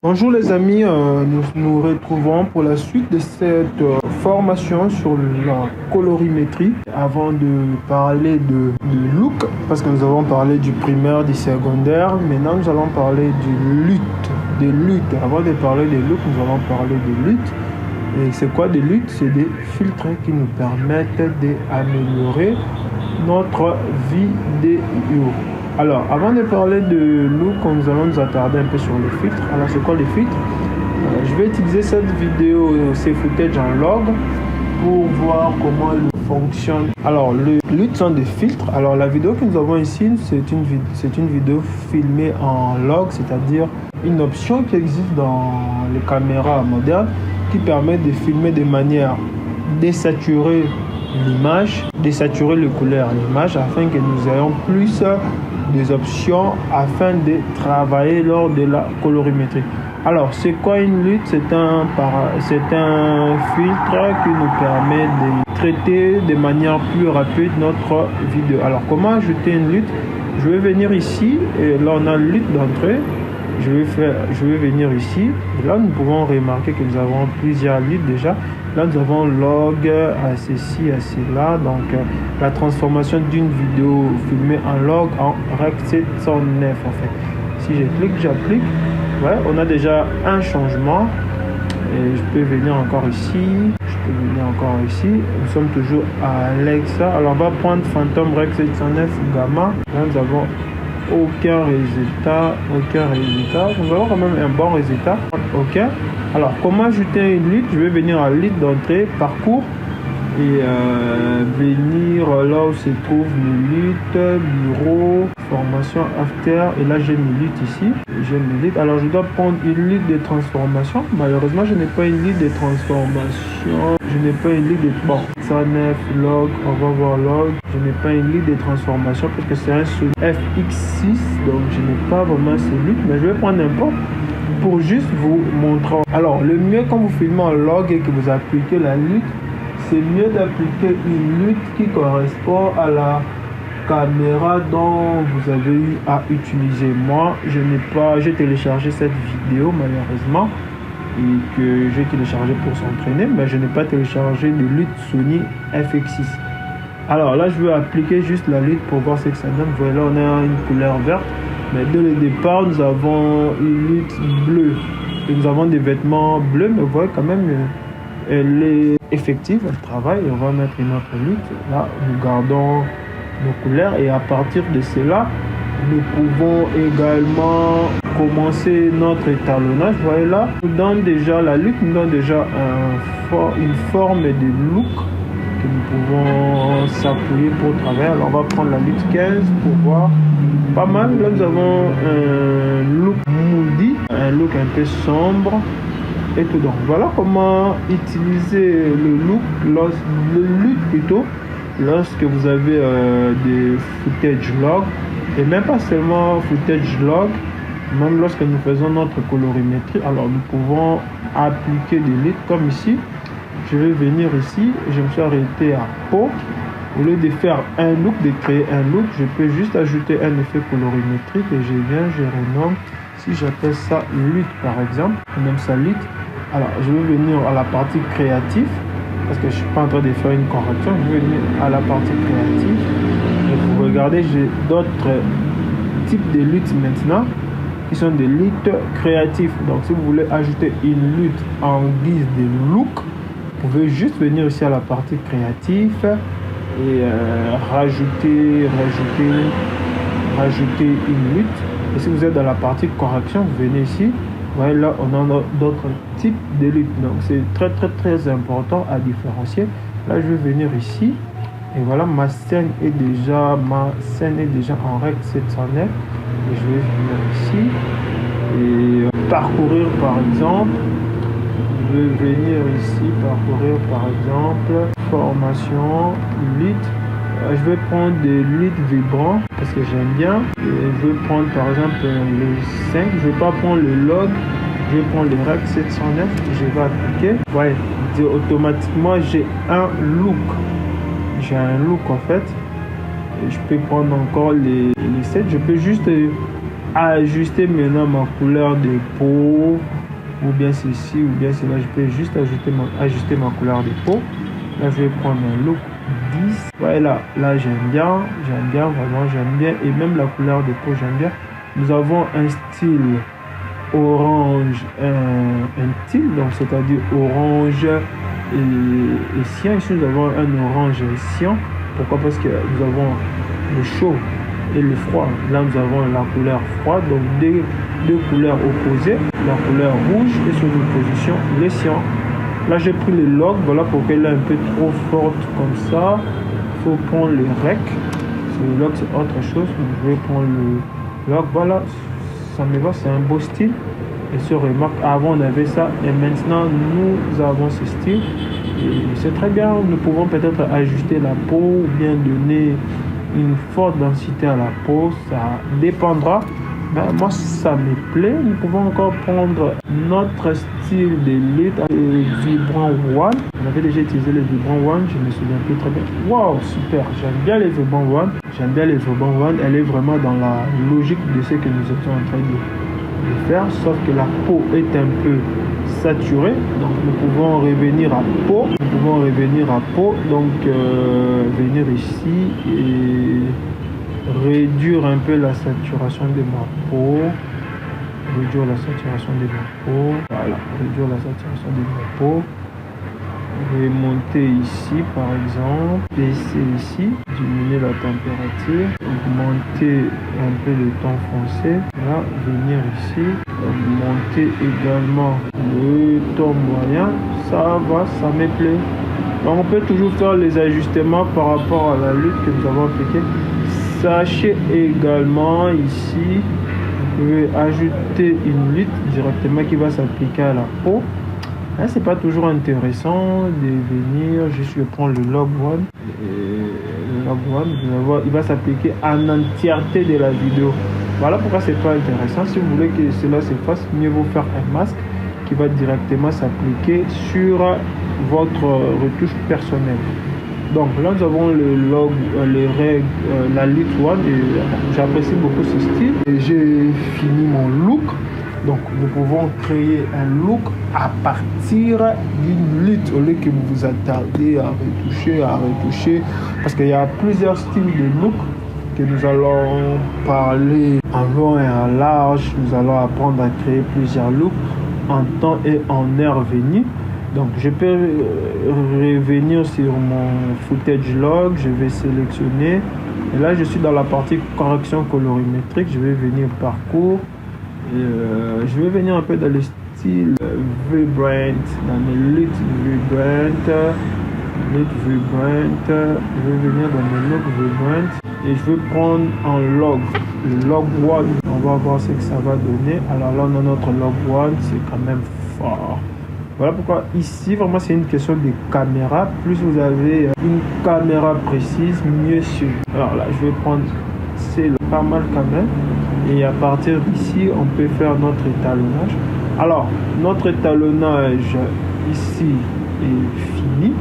Bonjour les amis, nous nous retrouvons pour la suite de cette formation sur la colorimétrie. Avant de parler du look, parce que nous avons parlé du primaire, du secondaire, maintenant nous allons parler des luttes. Avant de parler des looks, nous allons parler des luttes. Et c'est quoi des luttes? C'est des filtres qui nous permettent d'améliorer notre vidéo. Alors, avant de parler de look, nous allons nous attarder un peu sur les filtres. Alors, c'est quoi les filtres? Je vais utiliser cette vidéo, ces footage en log, pour voir comment il fonctionne. Alors, les luttes sont des filtres. Alors, la vidéo que nous avons ici, c'est une vidéo filmée en log, c'est-à-dire une option qui existe dans les caméras modernes qui permet de filmer de manière désaturer l'image, désaturer les couleurs de l'image afin que nous ayons plus des options afin de travailler lors de la colorimétrie. Alors, c'est quoi une lutte? C'est un filtre qui nous permet de traiter de manière plus rapide notre vidéo. Alors, comment ajouter une lutte? Je vais venir ici et là on a lutte d'entrée. Je vais venir ici. Et là, nous pouvons remarquer que nous avons plusieurs luttes déjà. Là, nous avons log, à ceci, à cela. Donc, la transformation d'une vidéo filmée en log en Rec 709 en fait. Si je clique, j'applique. Ouais, on a déjà un changement. Et je peux venir encore ici. Nous sommes toujours à Alexa. Alors, on va prendre Phantom Rec 709 Gamma. Là, nous avons aucun résultat. Nous avons quand même un bon résultat. Ok. Alors, comment ajouter une lutte? Je vais venir à lutte d'entrée, parcours, et venir là où se trouve mes luttes, bureau, formation, after, et là j'ai mes luttes ici. Alors, je dois prendre une lutte de transformation. Malheureusement, je n'ai pas une lutte de transformation. Bon, ça 9 log, on va voir log. Je n'ai pas une lutte de transformation parce que c'est un sous FX6, donc je n'ai pas vraiment ces luttes, mais je vais prendre n'importe pour juste vous montrer. Alors, le mieux quand vous filmez en log et que vous appliquez la lutte, c'est mieux d'appliquer une lutte qui correspond à la caméra dont vous avez eu à utiliser. Moi, j'ai téléchargé cette vidéo malheureusement et que j'ai téléchargé pour s'entraîner, mais je n'ai pas téléchargé de lutte Sony FX6. Alors là, je vais appliquer juste la lutte pour voir ce que ça donne. Voilà, on a une couleur verte, mais dès le départ, nous avons une lutte bleue. Et nous avons des vêtements bleus, mais vous voyez quand même, elle est effective, elle travaille. Et on va mettre une autre lutte. Là, nous gardons nos couleurs et à partir de cela, nous pouvons également commencer notre étalonnage. Vous voyez là, nous donne déjà la lutte, nous donne déjà une forme de look que nous pouvons s'appuyer pour travailler. Alors on va prendre la lutte 15 pour voir. Pas mal. Là nous avons un look moody, un look un peu sombre et tout. Donc voilà comment utiliser le look lorsque vous avez des footage log, et même pas seulement footage log, même lorsque nous faisons notre colorimétrie. Alors nous pouvons appliquer des luttes comme ici. Je vais venir ici, je me suis arrêté à peau. Au lieu de faire un look, de créer un look, je peux juste ajouter un effet colorimétrique et je renomme. Si j'appelle ça lutte par exemple, je nomme ça lutte. Alors je vais venir à la partie créative parce que je suis pas en train de faire une correction. Je vais venir à la partie créative et vous regardez, j'ai d'autres types de luttes maintenant qui sont des luttes créatives. Donc si vous voulez ajouter une lutte en guise de look, vous pouvez juste venir ici à la partie créative et rajouter une lutte. Et si vous êtes dans la partie correction, vous venez ici. Voyez là, on a d'autres types de luttes. Donc c'est très important à différencier. Là, je vais venir ici. Et voilà, ma scène est déjà en règle 709. Et je vais venir ici. Et parcourir par exemple. Je vais venir ici, parcourir par exemple, formation, lutte. Je vais prendre des luttes vibrants parce que j'aime bien. Et je vais prendre par exemple le 5. Je ne vais pas prendre le log. Je vais prendre le REC 709. Je vais appliquer. Ouais, automatiquement j'ai un look. J'ai un look en fait. Et je peux prendre encore les 7. Je peux juste ajuster maintenant ma couleur de peau, ou bien ceci, ou bien cela. Je peux juste ajuster ma couleur de peau. Là, je vais prendre un look 10. Voilà, là, j'aime bien, vraiment, j'aime bien. Et même la couleur de peau, j'aime bien. Nous avons un style orange, un style, donc c'est-à-dire orange et cyan. Ici, nous avons un orange cyan. Pourquoi? Parce que nous avons le chaud et le froid. Là, nous avons la couleur froide, donc deux couleurs opposées, la couleur rouge et sur l'opposition, le cyan. Là, j'ai pris le log, voilà, pour qu'elle est un peu trop forte comme ça. Il faut prendre le rec. Le log, c'est autre chose. Donc, je vais prendre le log, voilà, ça me va, c'est un beau style. Et se remarque, avant on avait ça, et maintenant nous avons ce style. Et c'est très bien, nous pouvons peut-être ajuster la peau ou bien donner une forte densité à la peau, ça dépendra. Ben, moi ça me plaît. Nous pouvons encore prendre notre style de lutte, Vibrant One. On avait déjà utilisé le Vibrant One, je me souviens plus très bien. Waouh, super, j'aime bien les Vibrant One. J'aime bien les Vibrant One, elle est vraiment dans la logique de ce que nous étions en train de faire, sauf que la peau est un peu saturée, donc nous pouvons revenir à peau. Donc venir ici et réduire un peu la saturation de ma peau. Voilà, réduire la saturation de ma peau. Remonter ici par exemple, baisser ici, diminuer la température, augmenter un peu le ton foncé, là, venir ici, augmenter également le ton moyen, ça va, ça me plaît. Donc on peut toujours faire les ajustements par rapport à la lutte que nous avons appliquée. Sachez également ici, vous pouvez ajouter une lutte directement qui va s'appliquer à la peau. Là, c'est pas toujours intéressant de venir juste prendre le log one. Le log one, il va s'appliquer en entièreté de la vidéo. Voilà pourquoi c'est pas intéressant. Si vous voulez que cela se fasse, mieux vaut faire un masque qui va directement s'appliquer sur votre retouche personnelle. Donc là, nous avons le log, les règles, la lutte one, et j'apprécie beaucoup ce style. Et j'ai fini mon look. Donc nous pouvons créer un look à partir d'une lutte au lieu que vous vous attardez à retoucher, parce qu'il y a plusieurs styles de look que nous allons parler en long et en large. Nous allons apprendre à créer plusieurs looks en temps et en heure venue. Donc je peux revenir sur mon footage log, je vais sélectionner, et là je suis dans la partie correction colorimétrique. Je vais venir parcours. Je vais venir un peu dans le style Vibrant, dans le lutte Vibrant. Je vais venir dans le look Vibrant et je vais prendre un log, le log one. On va voir ce que ça va donner. Alors là, on a notre log one, c'est quand même fort. Voilà pourquoi ici, vraiment, c'est une question de caméra. Plus vous avez une caméra précise, mieux c'est. Alors là, je vais prendre, c'est pas mal quand même. Et à partir d'ici, on peut faire notre étalonnage. Alors, notre étalonnage ici est fini,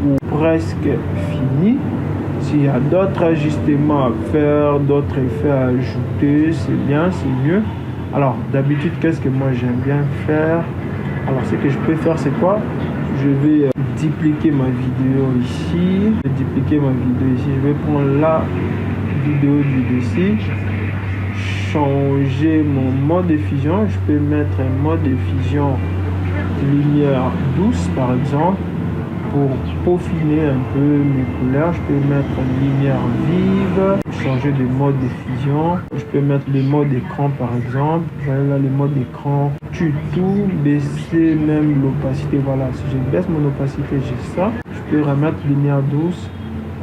ou presque fini. S'il y a d'autres ajustements à faire, d'autres effets à ajouter, c'est bien, c'est mieux. Alors, d'habitude, qu'est-ce que moi j'aime bien faire? Alors, ce que je peux faire, c'est quoi? Je vais dupliquer ma vidéo ici. Je vais prendre la vidéo du dessus. Changer mon mode de fusion. Je peux mettre un mode de fusion lumière douce par exemple pour peaufiner un peu mes couleurs. Je peux mettre une lumière vive, changer de mode de fusion. Je peux mettre le mode écran par exemple. Voilà, le mode écran tue tout, baisser même l'opacité. Voilà, si je baisse mon opacité, j'ai ça. Je peux remettre lumière douce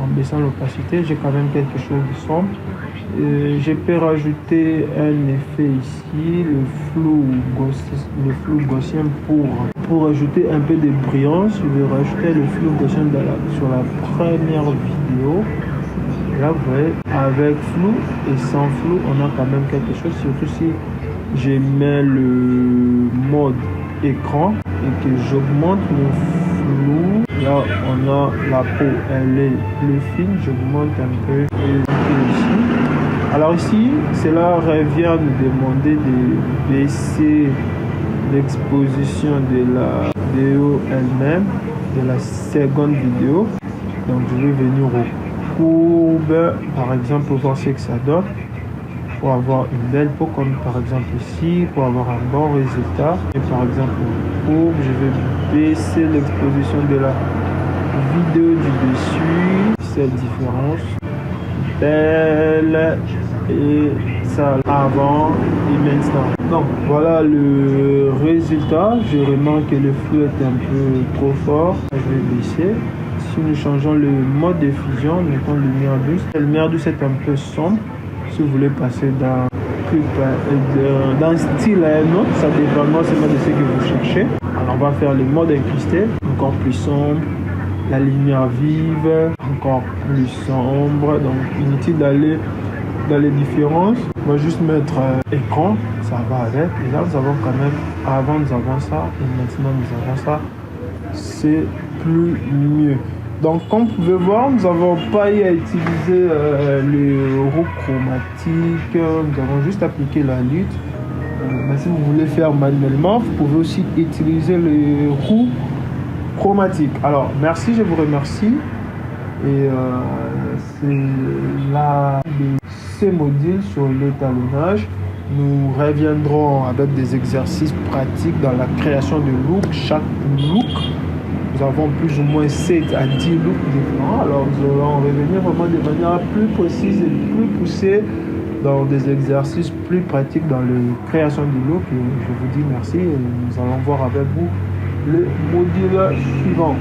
en baissant l'opacité. J'ai quand même quelque chose de sombre. Je peux rajouter un effet ici, le flou gaussien pour ajouter un peu de brillance. Je vais rajouter le flou gaussien sur la première vidéo. Là, vous voyez, avec flou et sans flou, on a quand même quelque chose. Surtout si je mets le mode écran et que j'augmente mon flou. Là, on a la peau, elle est plus fine. J'augmente un peu ici. Alors ici, cela revient de demander de baisser l'exposition de la vidéo elle-même, de la seconde vidéo. Donc je vais venir aux courbes, par exemple, pour voir ce que ça donne. Pour avoir une belle peau, comme par exemple ici, pour avoir un bon résultat. Et par exemple, aux courbes, je vais baisser l'exposition de la vidéo du dessus. Cette différence, belle et ça avant et maintenant. Donc voilà le résultat. Je remarque que le flou est un peu trop fort. Je vais baisser. Si nous changeons le mode de fusion, mettons lumière douce. La lumière douce est un peu sombre. Si vous voulez passer d'un style à un autre, ça dépend seulement de ce que vous cherchez. Alors on va faire le mode incrusté, encore plus sombre. La lumière vive, encore plus sombre. Donc inutile d'aller dans les différences. On va juste mettre écran, ça va avec. Et là nous avons quand même, avant nous avons ça et maintenant nous avons ça. C'est plus mieux. Donc comme vous pouvez voir, nous n'avons pas eu à utiliser le roux chromatique. Nous avons juste appliqué la lutte. Mais si vous voulez faire manuellement, vous pouvez aussi utiliser le roux chromatique. Alors merci, je vous remercie. Et c'est là de ces modules sur l'étalonnage. Nous reviendrons avec des exercices pratiques dans la création de look. Chaque look, nous avons plus ou moins 7 à 10 looks différents. Alors nous allons revenir vraiment de manière plus précise et plus poussée dans des exercices plus pratiques dans la création du look. Et je vous dis merci et nous allons voir avec vous le module suivant.